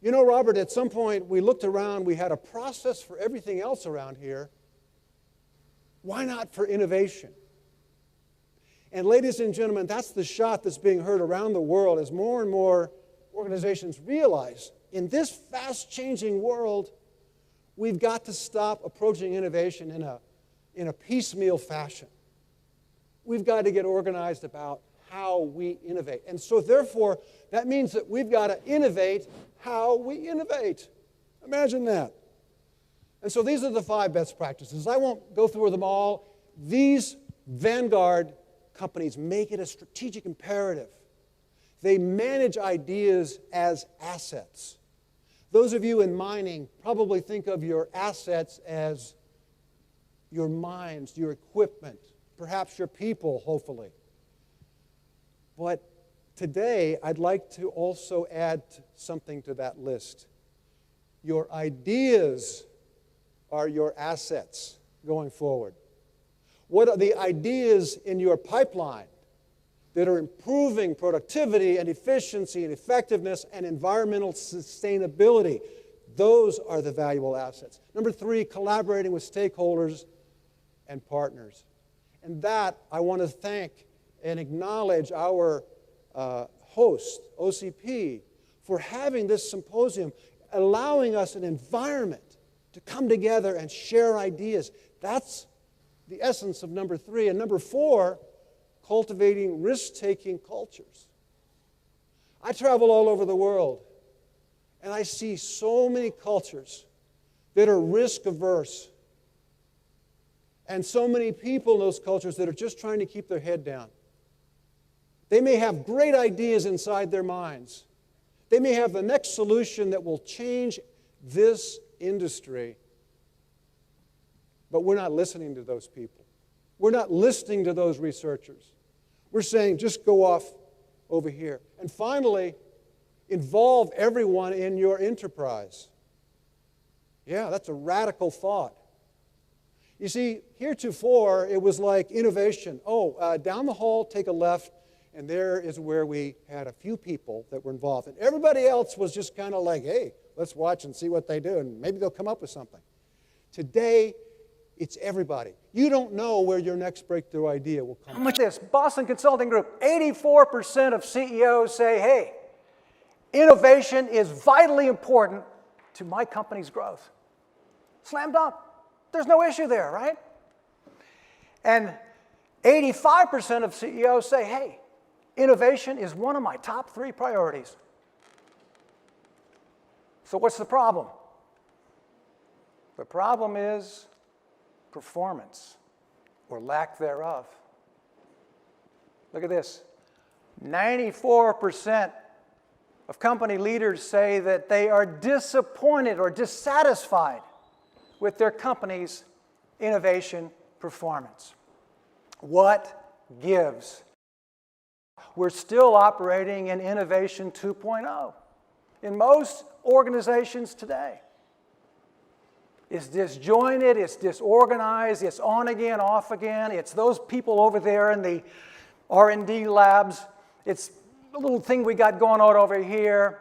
You know, Robert, at some point we looked around, we had a process for everything else around here. Why not for innovation? And ladies and gentlemen, that's the shot that's being heard around the world as more and more organizations realize in this fast-changing world, we've got to stop approaching innovation in a piecemeal fashion. We've got to get organized about how we innovate. And so therefore, that means that we've got to innovate how we innovate. Imagine that. And so these are the 5 best practices. I won't go through them all. These vanguard companies make it a strategic imperative. They manage ideas as assets. Those of you in mining probably think of your assets as your minds, your equipment, perhaps your people, hopefully. But today, I'd like to also add something to that list. Your ideas are your assets going forward. What are the ideas in your pipeline that are improving productivity and efficiency and effectiveness and environmental sustainability? Those are the valuable assets. Number 3, collaborating with stakeholders and partners. And that, I want to thank and acknowledge our host, OCP, for having this symposium, allowing us an environment to come together and share ideas. That's the essence of number 3. And number 4, cultivating risk-taking cultures. I travel all over the world, and I see so many cultures that are risk-averse, and so many people in those cultures that are just trying to keep their head down. They may have great ideas inside their minds. They may have the next solution that will change this industry. But we're not listening to those people. We're not listening to those researchers. We're saying, just go off over here. And finally, involve everyone in your enterprise. Yeah, that's a radical thought. You see, heretofore, it was like innovation. Down the hall, take a left, and there is where we had a few people that were involved. And everybody else was just kind of like, hey, let's watch and see what they do, and maybe they'll come up with something. Today, it's everybody. You don't know where your next breakthrough idea will come from. This Boston Consulting Group, 84% of CEOs say, hey, innovation is vitally important to my company's growth. Slam dunk. There's no issue there, right? And 85% of CEOs say, hey, innovation is one of my top 3 priorities. So what's the problem? The problem is performance, or lack thereof. Look at this. 94% of company leaders say that they are disappointed or dissatisfied with their company's innovation performance. What gives? We're still operating in Innovation 2.0 in most organizations today. It's disjointed, it's disorganized, it's on again, off again. It's those people over there in the R&D labs. It's a little thing we got going on over here.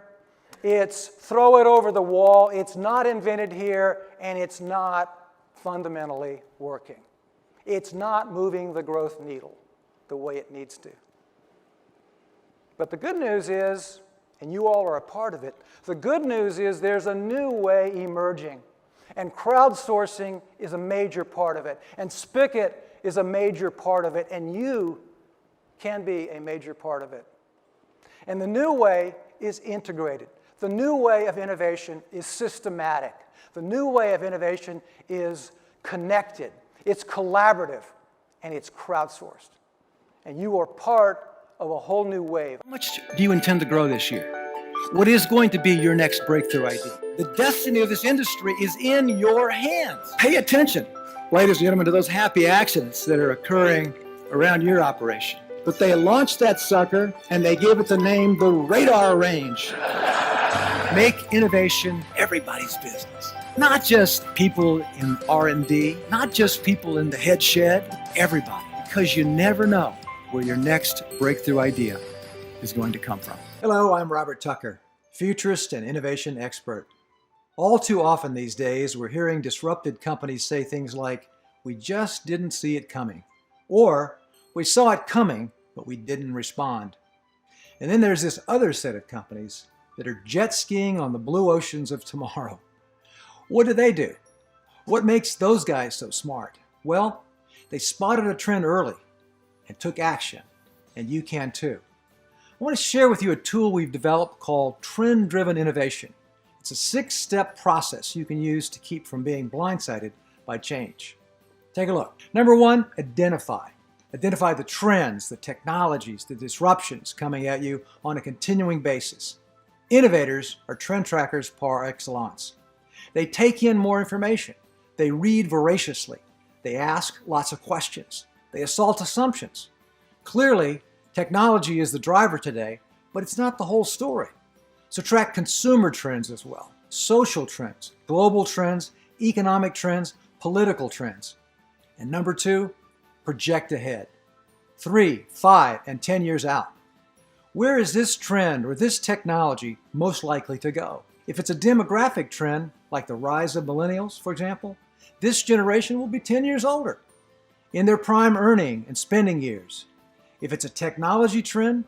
It's throw it over the wall. It's not invented here, and it's not fundamentally working. It's not moving the growth needle the way it needs to. But the good news is, and you all are a part of it, the good news is there's a new way emerging. And crowdsourcing is a major part of it. And Spigot is a major part of it. And you can be a major part of it. And the new way is integrated. The new way of innovation is systematic. The new way of innovation is connected. It's collaborative. And it's crowdsourced. And you are part of a whole new wave. How much do you intend to grow this year? What is going to be your next breakthrough idea? The destiny of this industry is in your hands. Pay attention, ladies and gentlemen, to those happy accidents that are occurring around your operation. But they launched that sucker and they gave it the name the radar range. Make innovation everybody's business. Not just people in R&D, not just people in the head shed, everybody. Because you never know where your next breakthrough idea is going to come from. Hello, I'm Robert Tucker, futurist and innovation expert. All too often these days, we're hearing disrupted companies say things like, "We just didn't see it coming," or "We saw it coming, but we didn't respond." And then there's this other set of companies that are jet skiing on the blue oceans of tomorrow. What do? What makes those guys so smart? Well, they spotted a trend early and took action, and you can too. I want to share with you a tool we've developed called Trend-Driven Innovation. It's a 6-step process you can use to keep from being blindsided by change. Take a look. Number 1, identify. Identify the trends, the technologies, the disruptions coming at you on a continuing basis. Innovators are trend trackers par excellence. They take in more information. They read voraciously. They ask lots of questions. They assault assumptions. Clearly, technology is the driver today, but it's not the whole story. So track consumer trends as well, social trends, global trends, economic trends, political trends. And number 2, project ahead. 3, 5, and 10 years out. Where is this trend or this technology most likely to go? If it's a demographic trend, like the rise of millennials, for example, this generation will be 10 years older, in their prime earning and spending years. If it's a technology trend,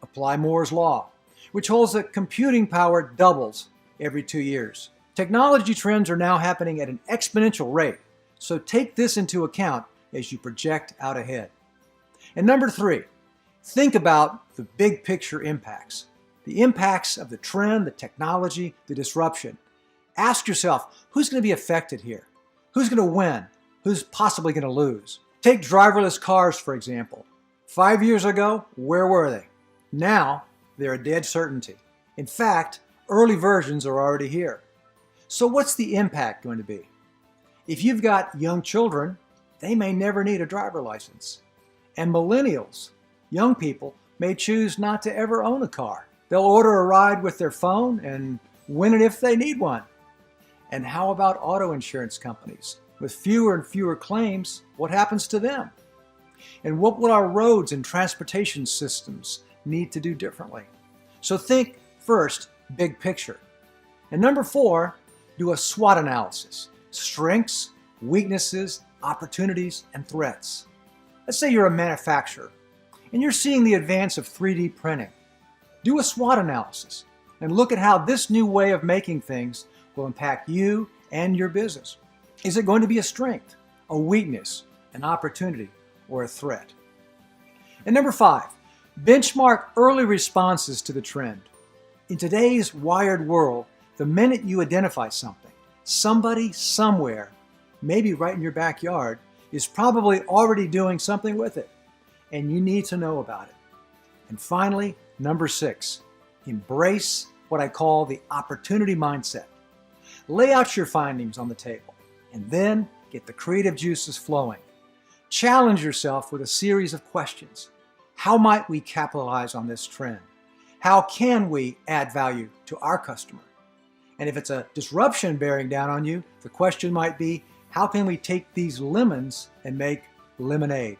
apply Moore's Law, which holds that computing power doubles every 2 years. Technology trends are now happening at an exponential rate, so take this into account as you project out ahead. And number 3, think about the big picture impacts. The impacts of the trend, the technology, the disruption. Ask yourself, who's going to be affected here? Who's going to win? Who's possibly going to lose? Take driverless cars, for example. 5 years ago, where were they? Now, they're a dead certainty. In fact, early versions are already here. So what's the impact going to be? If you've got young children, they may never need a driver license. And millennials, young people, may choose not to ever own a car. They'll order a ride with their phone and win it if they need one. And how about auto insurance companies? With fewer and fewer claims, what happens to them? And what will our roads and transportation systems need to do differently? So think first, big picture. And number 4, do a SWOT analysis. Strengths, weaknesses, opportunities, and threats. Let's say you're a manufacturer and you're seeing the advance of 3D printing. Do a SWOT analysis and look at how this new way of making things will impact you and your business. Is it going to be a strength, a weakness, an opportunity, or a threat? And number 5, benchmark early responses to the trend. In today's wired world, the minute you identify something, somebody, somewhere, maybe right in your backyard, is probably already doing something with it, and you need to know about it. And finally, number 6, embrace what I call the opportunity mindset. Lay out your findings on the table, and then get the creative juices flowing. Challenge yourself with a series of questions. How might we capitalize on this trend? How can we add value to our customer? And if it's a disruption bearing down on you, the question might be, how can we take these lemons and make lemonade?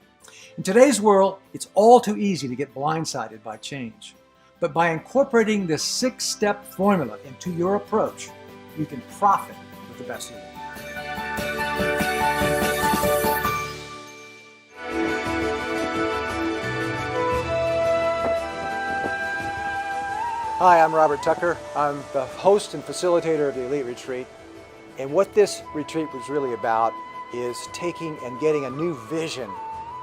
In today's world, it's all too easy to get blindsided by change. But by incorporating this 6-step formula into your approach, you can profit with the best of it. Hi, I'm Robert Tucker. I'm the host and facilitator of the Elite Retreat. And what this retreat was really about is taking and getting a new vision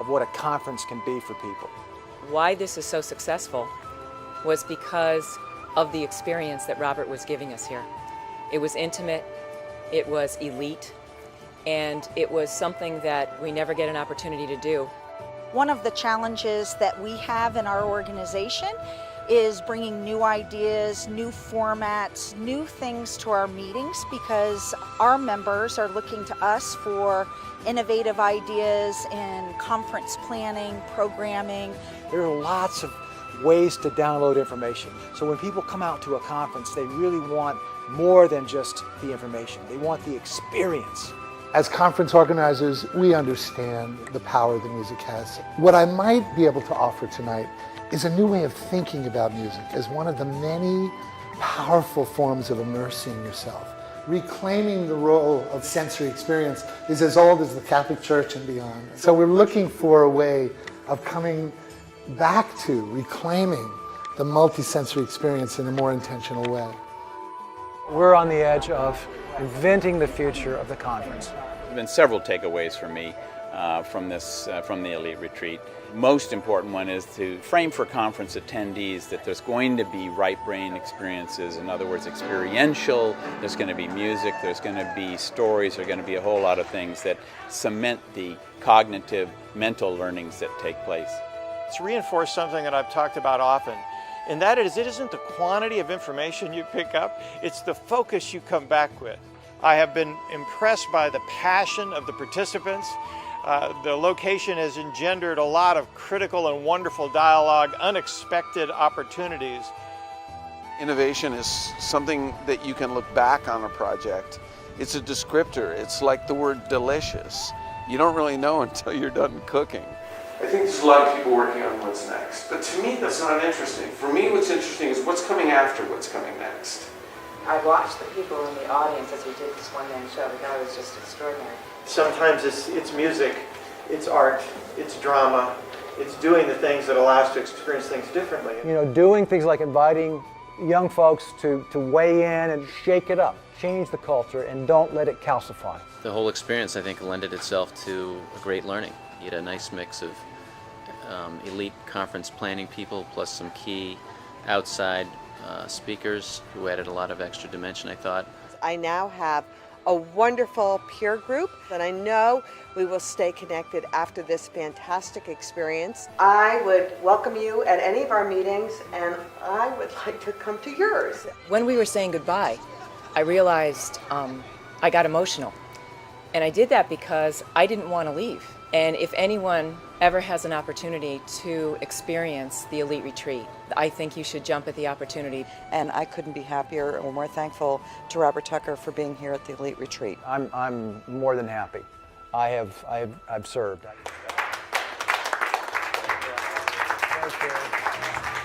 of what a conference can be for people. Why this is so successful was because of the experience that Robert was giving us here. It was intimate, it was elite, and it was something that we never get an opportunity to do. One of the challenges that we have in our organization is bringing new ideas, new formats, new things to our meetings, because our members are looking to us for innovative ideas in conference planning, programming. There are lots of ways to download information. So when people come out to a conference, they really want more than just the information. They want the experience. As conference organizers, we understand the power the music has. What I might be able to offer tonight is a new way of thinking about music as one of the many powerful forms of immersing yourself. Reclaiming the role of sensory experience is as old as the Catholic Church and beyond. So we're looking for a way of coming back to reclaiming the multisensory experience in a more intentional way. We're on the edge of inventing the future of the conference. There have been several takeaways for me from the Elite Retreat. Most important one is to frame for conference attendees that there's going to be right brain experiences, in other words, experiential, there's going to be music, there's going to be stories, there's going to be a whole lot of things that cement the cognitive, mental learnings that take place. It's reinforced something that I've talked about often, and that is, it isn't the quantity of information you pick up, it's the focus you come back with. I have been impressed by the passion of the participants. The location has engendered a lot of critical and wonderful dialogue, unexpected opportunities. Innovation is something that you can look back on a project. It's a descriptor. It's like the word delicious. You don't really know until you're done cooking. I think there's a lot of people working on what's next, but to me that's not interesting. For me what's interesting is what's coming after what's coming next. I watched the people in the audience as we did this one-man show. The guy was just extraordinary. Sometimes it's music, it's art, it's drama, it's doing the things that allow us to experience things differently. You know, doing things like inviting young folks to weigh in and shake it up, change the culture, and don't let it calcify. The whole experience, I think, lended itself to a great learning. You had a nice mix of elite conference planning people plus some key outside speakers who added a lot of extra dimension, I thought. I now have a wonderful peer group, and I know we will stay connected after this fantastic experience. I would welcome you at any of our meetings, and I would like to come to yours. When we were saying goodbye, I realized I got emotional. And I did that because I didn't want to leave. And if anyone ever has an opportunity to experience the Elite Retreat, I think you should jump at the opportunity. And I couldn't be happier or more thankful to Robert Tucker for being here at the Elite Retreat. I'm more than happy. I've served. Thank you.